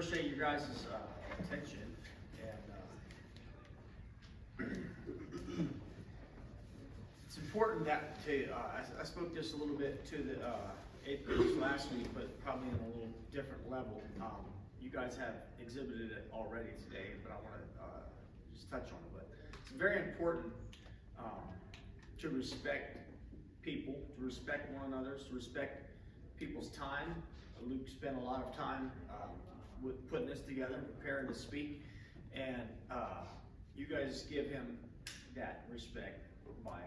appreciate you guys' attention. And it's important that I spoke just a little bit to the 8th graders last week, but probably on a little different level. You guys have exhibited it already today, but I want to just touch on it. But it's very important to respect people, to respect one another, to respect people's time. Luke spent a lot of time with putting this together, preparing to speak, and you guys give him that respect by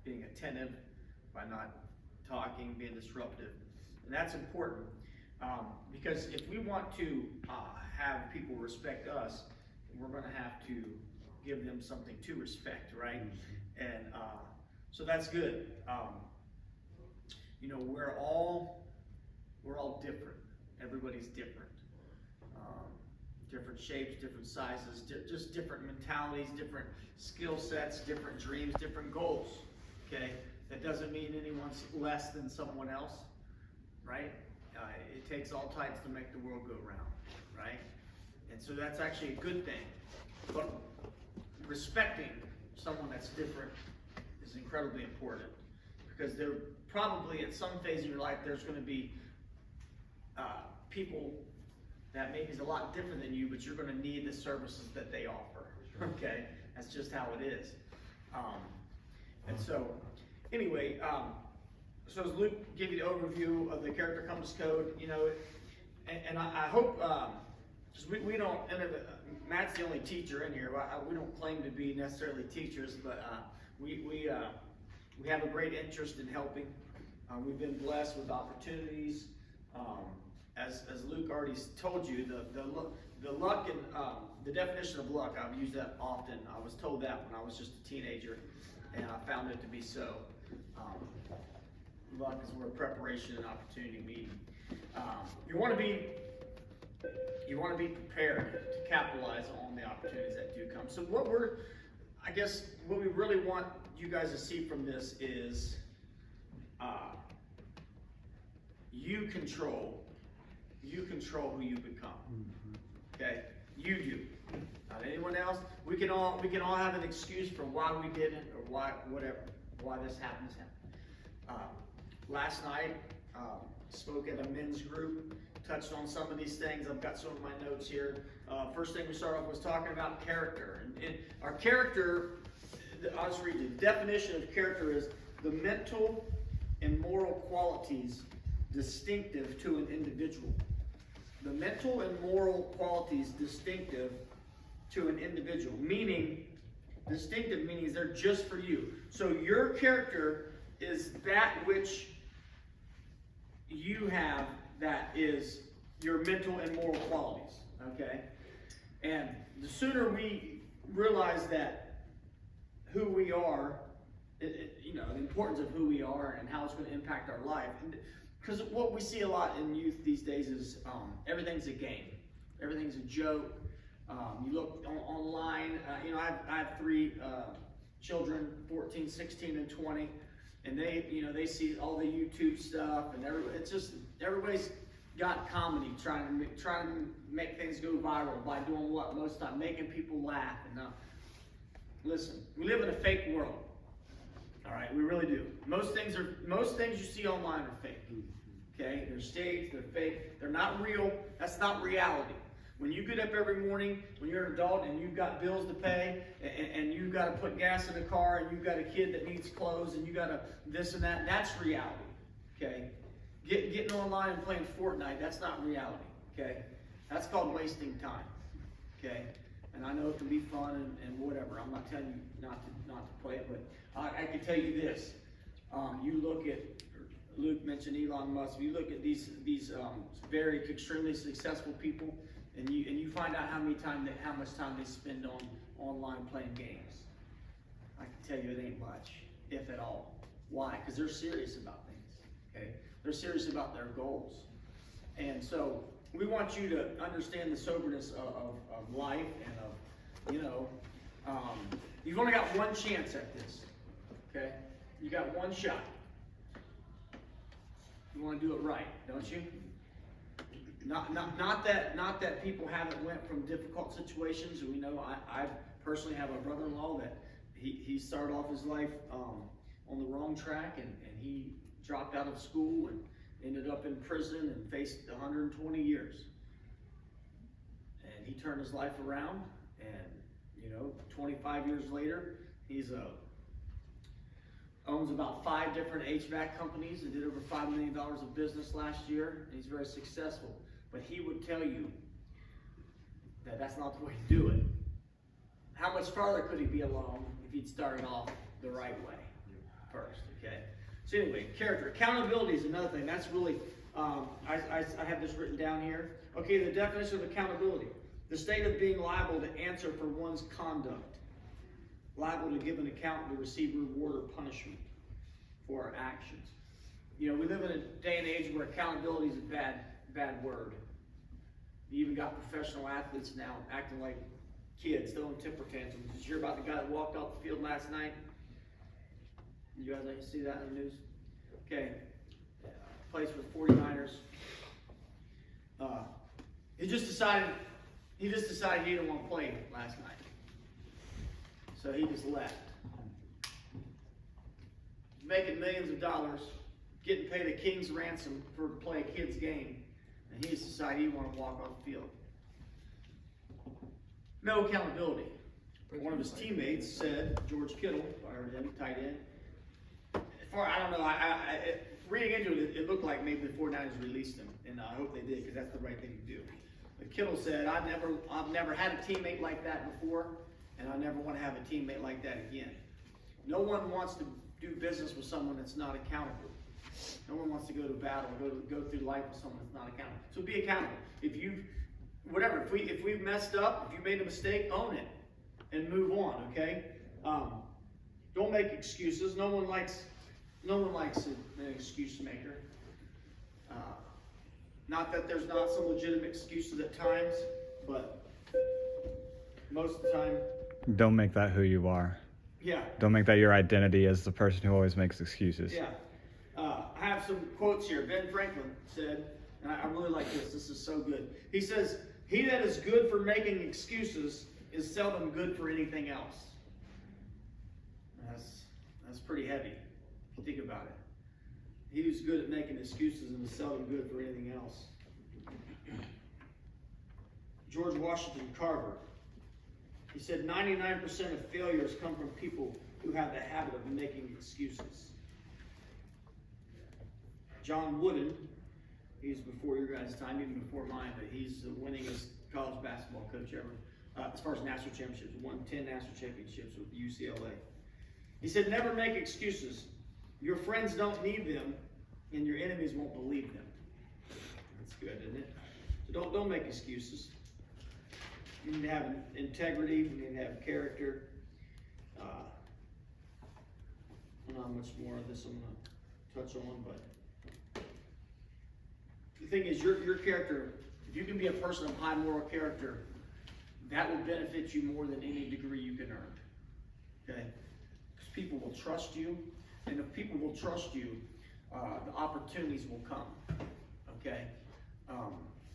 being attentive, by not talking, being disruptive, and that's important because if we want to have people respect us, we're going to have to give them something to respect, right? And so that's good. You know, we're all different. Everybody's different. Different shapes, different sizes, just different mentalities, different skill sets, different dreams, different goals. Okay, that doesn't mean anyone's less than someone else, right? It takes all types to make the world go round, right? And so that's actually a good thing. But respecting someone that's different is incredibly important, because there probably at some phase of your life there's going to be people that maybe is a lot different than you, but you're going to need the services that they offer. Okay, that's just how it is. And so, anyway, so as Luke gave you the overview of the Character Compass Code, you know, and I hope, because we don't, Matt's the only teacher in here. We don't claim to be necessarily teachers, but we have a great interest in helping. We've been blessed with opportunities. As Luke already told you, the luck and the definition of luck, I've used that often. I was told that when I was just a teenager, and I found it to be so. Luck is where preparation and opportunity meet. You want to be prepared to capitalize on the opportunities that do come. So what we really want you guys to see from this is you control who you become. Okay, you do, not anyone else. We can all have an excuse for why we didn't, or why this happened. Last night, spoke at a men's group, touched on some of these things. I've got some of my notes here. First thing we started off was talking about character, and our character. I'll just read you. The definition of character is the mental and moral qualities distinctive to an individual. The mental and moral qualities distinctive to an individual, meaning distinctive meaning they're just for you. So your character is that which you have, that is your mental and moral qualities, okay? And the sooner we realize that who we are, you know, the importance of who we are and how it's going to impact our life. Because what we see a lot in youth these days is everything's a game. Everything's a joke. You look online, you know, I have 3 children, 14, 16, and 20, and they see all the YouTube stuff, and everybody's got comedy, trying to make things go viral by doing what most of the time, making people laugh. And listen, we live in a fake world. All right, we really do. Most things you see online are fake. Okay, they're staged, they're fake, they're not real. That's not reality. When you get up every morning, when you're an adult and you've got bills to pay, and you've got to put gas in the car, and you've got a kid that needs clothes, and you got to this and that, that's reality. Okay, getting online and playing Fortnite, that's not reality. Okay, that's called wasting time. Okay, and I know it can be fun and whatever. I'm not telling you not to play it, but I can tell you this: you look at. Luke mentioned Elon Musk. If you look at these very extremely successful people, and you find out how much time they spend on online playing games, I can tell you it ain't much, if at all. Why? Because they're serious about things. Okay, they're serious about their goals, and so we want you to understand the soberness of life and of, you know, you've only got one chance at this. Okay, you got one shot. You want to do it right, don't you? Not that people haven't went from difficult situations. We know I personally have a brother-in-law that he started off his life on the wrong track, and he dropped out of school and ended up in prison and faced 120 years. And he turned his life around, and 25 years later, he's owns about 5 different HVAC companies and did over $5 million of business last year, and he's very successful. But he would tell you that that's not the way to do it. How much farther could he be along if he'd started off the right way first, okay? So anyway, character. Accountability is another thing. That's really, I have this written down here. Okay, the definition of accountability. The state of being liable to answer for one's conduct. Liable to give an account, to receive reward or punishment for our actions. We live in a day and age where accountability is a bad word. You even got professional athletes now acting like kids, throwing temper tantrums. Did you hear about the guy that walked off the field last night? You guys like to see that in the news? Okay, plays for the 49ers. He just decided he didn't want to play last night. So he just left. Making millions of dollars, getting paid a king's ransom to play a kid's game, and he just decided he wanted to walk off the field. No accountability. One of his teammates said, George Kittle, tight end. I don't know. Reading into it, it looked like maybe the 49ers released him, and I hope they did, because that's the right thing to do. But Kittle said, I've never had a teammate like that before, and I never want to have a teammate like that again. No one wants to do business with someone that's not accountable. No one wants to go to battle, go through life with someone that's not accountable. So be accountable. If we've messed up, if you made a mistake, own it and move on. Okay. Don't make excuses. No one likes an excuse maker. Not that there's not some legitimate excuses at times, but most of the time. Don't make that who you are. Yeah. Don't make that your identity as the person who always makes excuses. Yeah. I have some quotes here. Ben Franklin said, and I really like this. This is so good. He says, "He that is good for making excuses is seldom good for anything else." That's pretty heavy if you think about it. He who's good at making excuses and is seldom good for anything else. George Washington Carver. He said 99% of failures come from people who have the habit of making excuses. John Wooden, he's before your guys' time, even before mine, but he's the winningest college basketball coach ever. As far as national championships, won 10 national championships with UCLA. He said, never make excuses. Your friends don't need them, and your enemies won't believe them. That's good, isn't it? So don't make excuses. You need to have integrity. You need to have character. I don't know how much more of this I'm going to touch on, but the thing is, your character, if you can be a person of high moral character, that will benefit you more than any degree you can earn. Okay? Because people will trust you, and if people will trust you, the opportunities will come. Okay?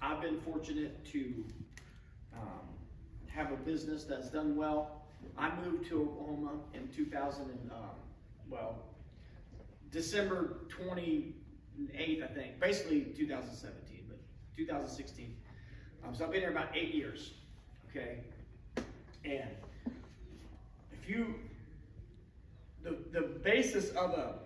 I've been fortunate to have a business that's done well. I moved to Oklahoma in December 28th, I think. Basically 2017, but 2016. So I've been here about 8 years. Okay? And the basis of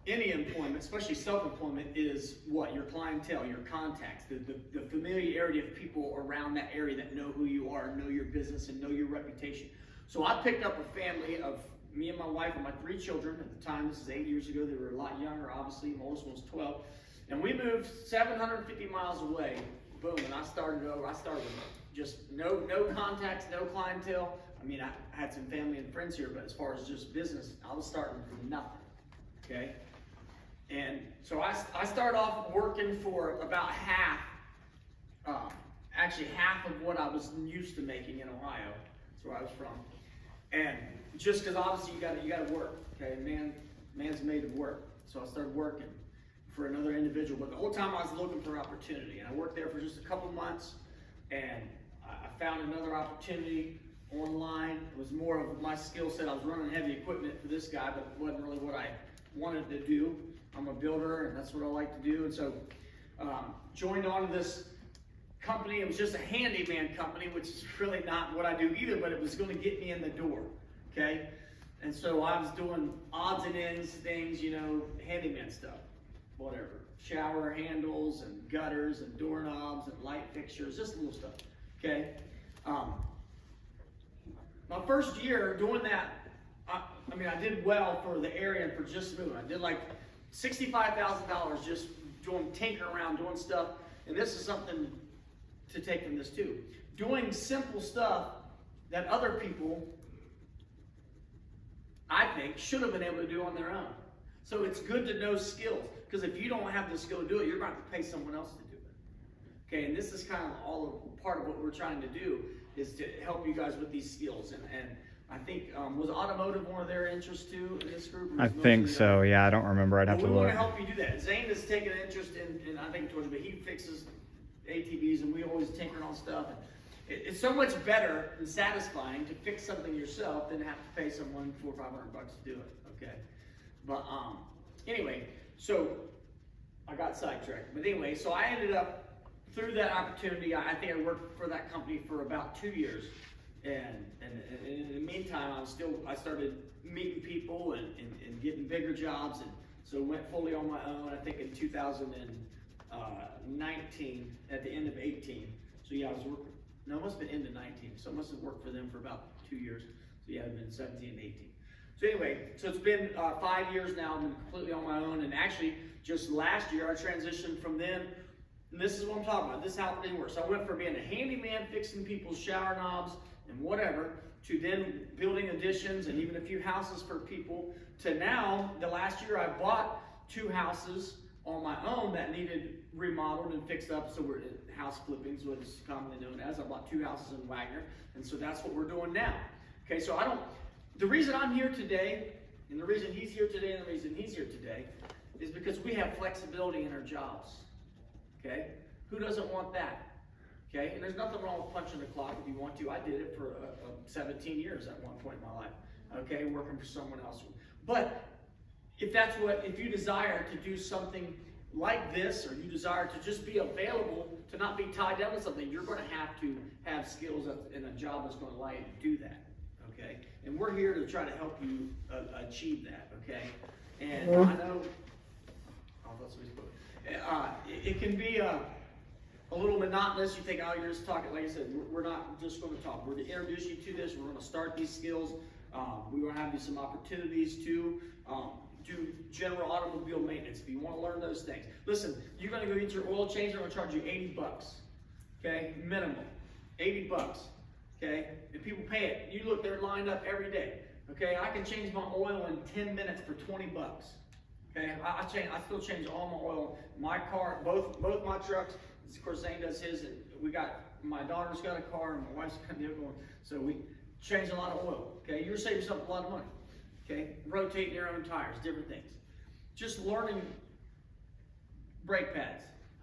any employment, especially self-employment, is what? Your clientele, your contacts, the familiarity of people around that area that know who you are, know your business, and know your reputation. So I picked up a family of me and my wife and my 3 children. At the time, this is 8 years ago, they were a lot younger, obviously. The oldest one was 12. And we moved 750 miles away. Boom, and I started over. I started with just no contacts, no clientele. I mean, I had some family and friends here, but as far as just business, I was starting from nothing. Okay? And so I started off working for about half of what I was used to making in Ohio. That's where I was from. And just because obviously you got to work. Okay, man's made to work. So I started working. for another individual. But the whole time I was looking for opportunity, and I worked there for just a couple months, and I found another opportunity online. It was more of my skill set. I was running heavy equipment for this guy, but it wasn't really what I wanted to do. I'm a builder, and that's what I like to do. And so joined on to this company. It was just a handyman company, which is really not what I do either, but it was going to get me in the door, okay? And so I was doing odds and ends things, you know, handyman stuff, whatever. Shower handles and gutters and doorknobs and light fixtures, just little stuff, okay? My first year doing that, I mean, I did well for the area and for just moving. I did like $65,000 just doing tinkering around, doing stuff. And this is something to take from this too. Doing simple stuff that other people, I think, should have been able to do on their own. So it's good to know skills, because if you don't have the skill to do it, you're going to have to pay someone else to do it. Okay, and this is kind of all part of what we're trying to do, is to help you guys with these skills. And I think, was automotive one of their interests too in this group? I think so, yeah, I don't remember, I'd have to We look. want to help you do that. Zane has taken an interest in I think, towards, but he fixes ATVs, and we always tinker on stuff. And it's so much better and satisfying to fix something yourself than have to pay someone $400 or $500 to do it, okay? But anyway, so I got sidetracked. But anyway, so I ended up, through that opportunity, I think I worked for that company for about 2 years. And in the meantime, I started meeting people and getting bigger jobs, and so went fully on my own, I think in 2019, at the end of 18. So yeah, I was working, no, it must have been end of 19, so I must have worked for them for about 2 years. So yeah, it's been 17 and 18. So anyway, so it's been 5 years now, I've been completely on my own, and actually, just last year, I transitioned from them. And this is what I'm talking about. This is how everything works. So I went from being a handyman, fixing people's shower knobs and whatever, to then building additions and even a few houses for people, to now, the last year I bought 2 houses on my own that needed remodeled and fixed up. So we're house flipping is what it's commonly known as. I bought 2 houses in Wagner, and so that's what we're doing now. Okay, so the reason I'm here today, and the reason he's here today, and the reason he's here today, is because we have flexibility in our jobs. Okay? Who doesn't want that? Okay? And there's nothing wrong with punching the clock if you want to. I did it for 17 years at one point in my life. Okay? Working for someone else. But if you desire to do something like this, or you desire to just be available, to not be tied down to something, you're going to have skills in a job that's going to allow you to do that. Okay? And we're here to try to help you achieve that. Okay? And I know, it can be a little monotonous. You think, oh, you're just talking. Like I said, we're not just going to talk. We're to introduce you to this. We're going to start these skills. We're going to have you some opportunities to do general automobile maintenance if you want to learn those things. Listen, you're going to go get your oil change. I'm going to charge you $80. Okay, minimum, $80. Okay, and people pay it. You look, they're lined up every day. Okay, I can change my oil in 10 minutes for $20. Okay, I still change all my oil. My car, both my trucks. Of course, Zane does his. And my daughter's got a car, and my wife's got a vehicle. So we change a lot of oil. Okay, you're saving yourself a lot of money. Okay, rotating your own tires, different things. Just learning brake pads,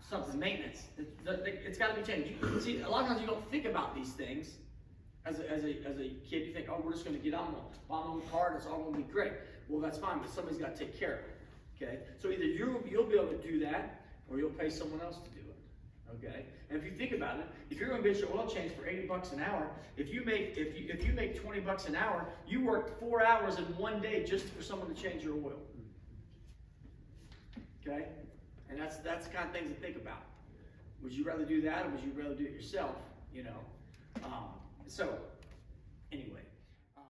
something, maintenance. It's got to be changed. See, a lot of times you don't think about these things. As a kid, you think, oh, we're just going to get on, buy my own car, and it's all going to be great. Well, that's fine, but somebody's got to take care of it. Okay, so either you'll be able to do that, or you'll pay someone else to do it. Okay, and if you think about it, if you're going to get your oil changed for $80 an hour, if you make $20 an hour, you worked 4 hours in one day just for someone to change your oil. Okay, and that's the kind of things to think about. Would you rather do that, or would you rather do it yourself? You know, so anyway.